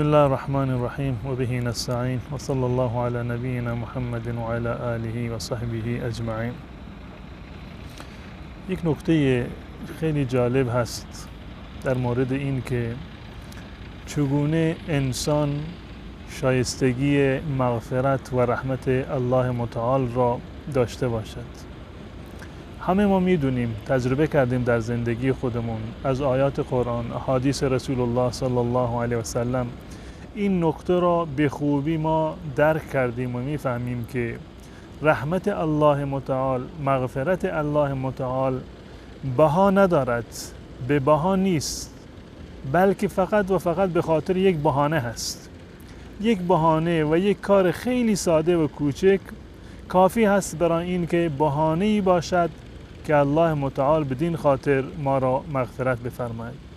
بسم الله الرحمن الرحیم و به نستعین و صلی الله علی نبینا محمد و علی آله و صحبه اجمعین. یک نکته خیلی جالب هست در مورد این که چگونه انسان شایستگی مغفرت و رحمت الله متعال را داشته باشد. همه ما میدونیم، تجربه کردیم در زندگی خودمون از آیات قرآن، احادیث رسول الله صلی الله علیه و سلم، این نکته را به خوبی ما درک کردیم و میفهمیم که رحمت الله متعال، مغفرت الله متعال بها ندارد، به بها نیست، بلکه فقط و فقط به خاطر یک بهانه هست. یک بهانه و یک کار خیلی ساده و کوچک کافی هست برای این که بهانه‌ای باشد که الله متعال بدین خاطر ما را مغفرت بفرماید.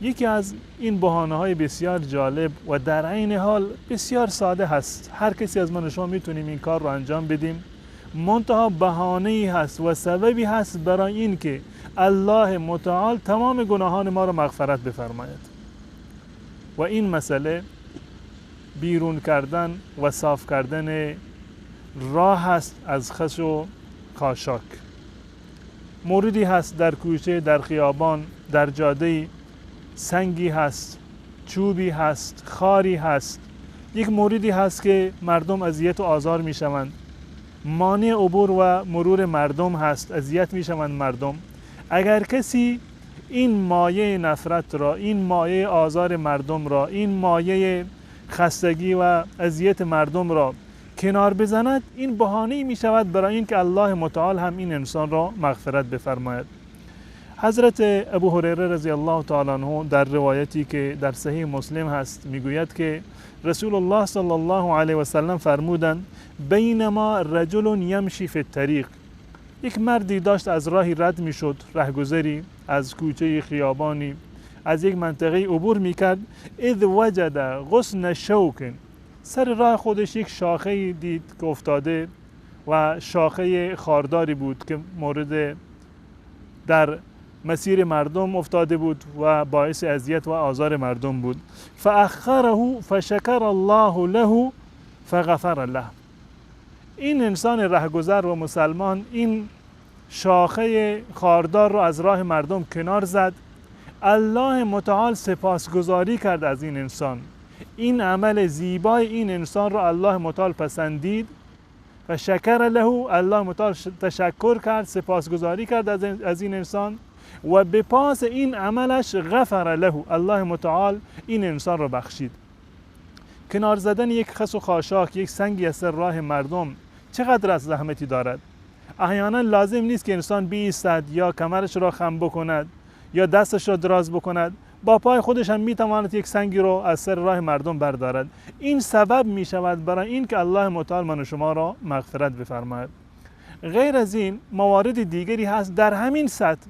یکی از این بهانه‌های بسیار جالب و در عین حال بسیار ساده هست. هر کسی از من و شما میتونیم این کار رو انجام بدیم، منتها بهانه‌ای هست و سببی هست برای این که الله متعال تمام گناهان ما را مغفرت بفرماید. و این مسئله بیرون کردن و صاف کردن راه هست از خس و خاشاک. موردی هست در کوچه، در خیابان، در جاده، سنگی هست، چوبی هست، خاری هست، یک موردی هست که مردم اذیت و آزار می شوند، مانع عبور و مرور مردم هست، اذیت می شوند مردم. اگر کسی این مایه نفرت را، این مایه آزار مردم را، این مایه خستگی و اذیت مردم را کنار بزند، این بهانه‌ای می شود برای این که الله متعال هم این انسان را مغفرت بفرماید. حضرت ابو هریره رضی الله تعالی عنه در روایتی که در صحیح مسلم هست میگوید که رسول الله صلی الله علیه و سلم فرمودند: بینما رجل یمشی فی الطریق، یک مردی داشت از راهی رد میشد، رهگذری از کوچه خیابانی، از یک منطقه عبور میکرد، اذ وجد غصن شوک، سر راه خودش یک شاخه دید که افتاده و شاخه خارداری بود که مورد در مسیر مردم افتاده بود و باعث اذیت و آزار مردم بود. فاخره فشکر الله له فغفر له. این انسان رهگذر و مسلمان این شاخه خاردار رو از راه مردم کنار زد. الله متعال سپاسگزاری کرد از این انسان. این عمل زیبای این انسان رو الله متعال پسندید و شکر له، الله متعال تشکر کرد، سپاسگزاری کرد از این انسان و به پاس این عملش غفر له، الله متعال این انسان رو بخشید. کنار زدن یک خس و خاشاک، یک سنگی از راه مردم چقدر از زحمتی دارد. احیانا لازم نیست که انسان بایستد یا کمرش را خم بکند یا دستش را دراز بکند، با پای خودش هم میتواند یک سنگی رو از سر راه مردم بردارد. این سبب می شود برای این که الله متعال من و شما را مغفرت بفرماید. غیر از این موارد دیگری هست در همین سطح،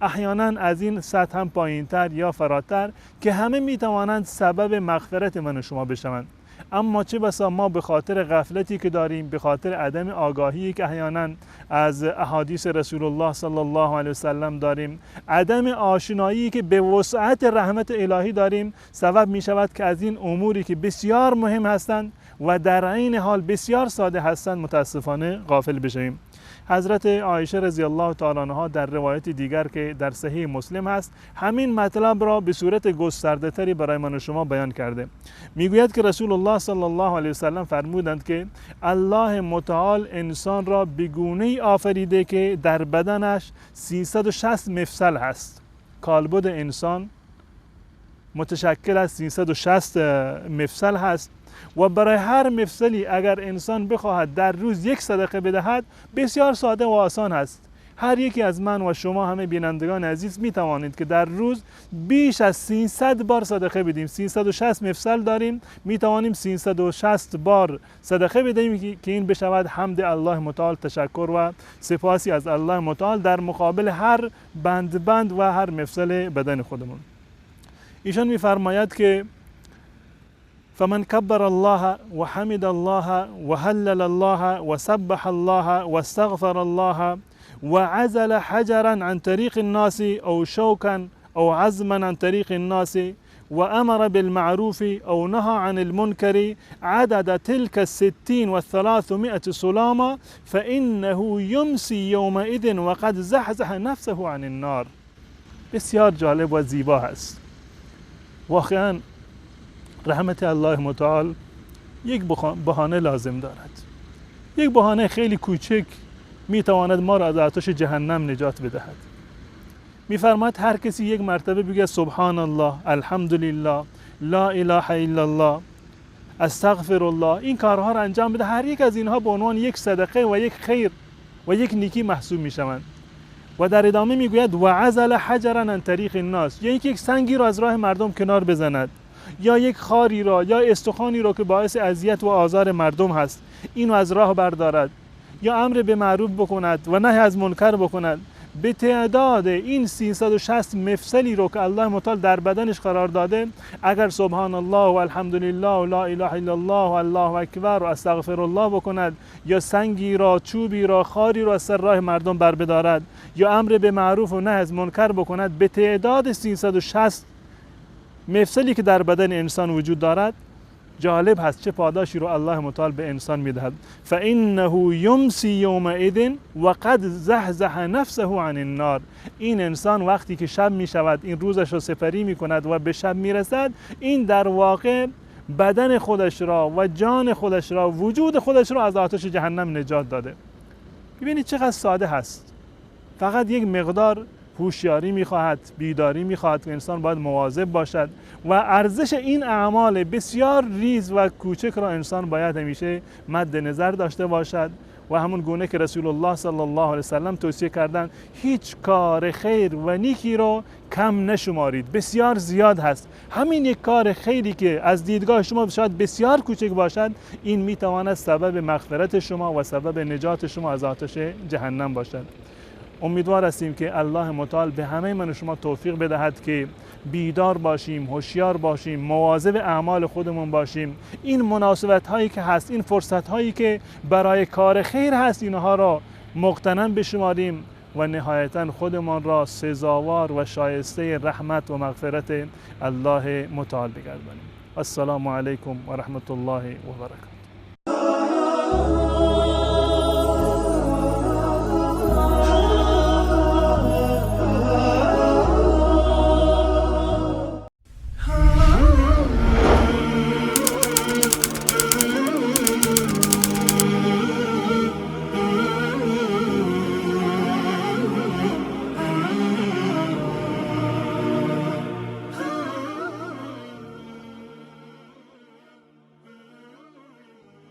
احیانا از این سطح هم پایینتر یا فراتر، که همه میتوانند سبب مغفرت من و شما بشوند. اما چه بسا ما به خاطر غفلتی که داریم، به خاطر عدم آگاهی که احیانا از احادیث رسول الله صلی الله علیه و سلم داریم، عدم آشنایی که به وسعت رحمت الهی داریم، سبب می شود که از این اموری که بسیار مهم هستند و در عین حال بسیار ساده هستند متاسفانه غافل بشویم. حضرت عایشه رضی الله تعالی عنها در روایت دیگر که در صحیح مسلم هست همین مطلب را به صورت گسترده تری برای من و شما بیان کرده. میگوید که رسول الله صلی الله علیه و سلم فرمودند که الله متعال انسان را به گونه‌ای آفریده که در بدنش 360 مفصل هست. کالبد انسان متشکل از 360 مفصل هست و برای هر مفصلی اگر انسان بخواهد در روز یک صدقه بدهد بسیار ساده و آسان است. هر یکی از من و شما همه بینندگان عزیز می توانید که در روز بیش از 300 بار صدقه بدیم. 360 مفصل داریم، می توانیم 360 بار صدقه بدهیم که این بشود حمد الله متعال، تشکر و سپاسی از الله متعال در مقابل هر بند و هر مفصل بدن خودمون. ایشان می فرماید که فمن كبر الله وحمد الله وهلل الله وسبح الله واستغفر الله وعزل حجرا عن طريق الناس او شوكا او عزما عن طريق الناس وأمر بالمعروف أو نهى عن المنكر عدد تلك 60 و300 سلاما فإنه يمسي يومئذ وقد زحزح نفسه عن النار. بسیار جالب و زیبا هست. واقعا رحمت الله متعال یک بهانه لازم دارد. یک بهانه خیلی کوچک میتواند ما را از آتش جهنم نجات بدهد. میفرماید هر کسی یک مرتبه بگه سبحان الله، الحمدلله، لا اله الا الله، استغفر الله، این کارها را انجام بده، هر یک از اینها به عنوان یک صدقه و یک خیر و یک نیکی محسوب میشوند. و در ادامه میگوید و عزل حجرا عن طریق الناس، یعنی یک سنگی را از راه مردم کنار بزند، یا یک خاری را یا استخوانی را که باعث اذیت و آزار مردم هست اینو از راه بردارد، یا امر به معروف بکند و نهی از منکر بکند. به تعداد این 360 مفصلی رو که الله متعال در بدنش قرار داده، اگر سبحان الله و الحمدلله و لا اله الا الله و الله اکبر و استغفر الله بکند، یا سنگی را، چوبی را، خاری را از سر راه مردم بر بدارد، یا امر به معروف و نهی از منکر بکند، به تعداد 360 مفصلی که در بدن انسان وجود دارد، جالب هست چه پاداشی رو الله متعال به انسان میدهد. فانه یمسی یومئذ وقد زحزح نفسه عن النار. این انسان وقتی که شب می شود، این روزش رو سپری می کند و به شب می رسد، این در واقع بدن خودش را و جان خودش را، وجود خودش را از آتش جهنم نجات داده. ببینید چقدر ساده هست. فقط یک مقدار هوشیاری میخواهد، بیداری میخواهد که انسان باید مواظب باشد و ارزش این اعمال بسیار ریز و کوچک را انسان باید همیشه مد نظر داشته باشد و همون گونه که رسول الله صلی الله علیه وسلم توصیه کردند هیچ کار خیر و نیکی رو کم نشمارید، بسیار زیاد هست. همین یک کار خیری که از دیدگاه شما شاید بسیار کوچک باشد، این میتواند سبب مغفرت شما و سبب نجات شما از آتش جهنم باشد. امیدوار هستیم که الله متعال به همه من و شما توفیق بدهد که بیدار باشیم، هوشیار باشیم، مواظب اعمال خودمون باشیم. این مناسبت هایی که هست، این فرصت هایی که برای کار خیر هست، اینها را مغتنم بشماریم و نهایتا خودمان را سزاوار و شایسته رحمت و مغفرت الله متعال بگردانیم. السلام علیکم و رحمت الله و برکاته.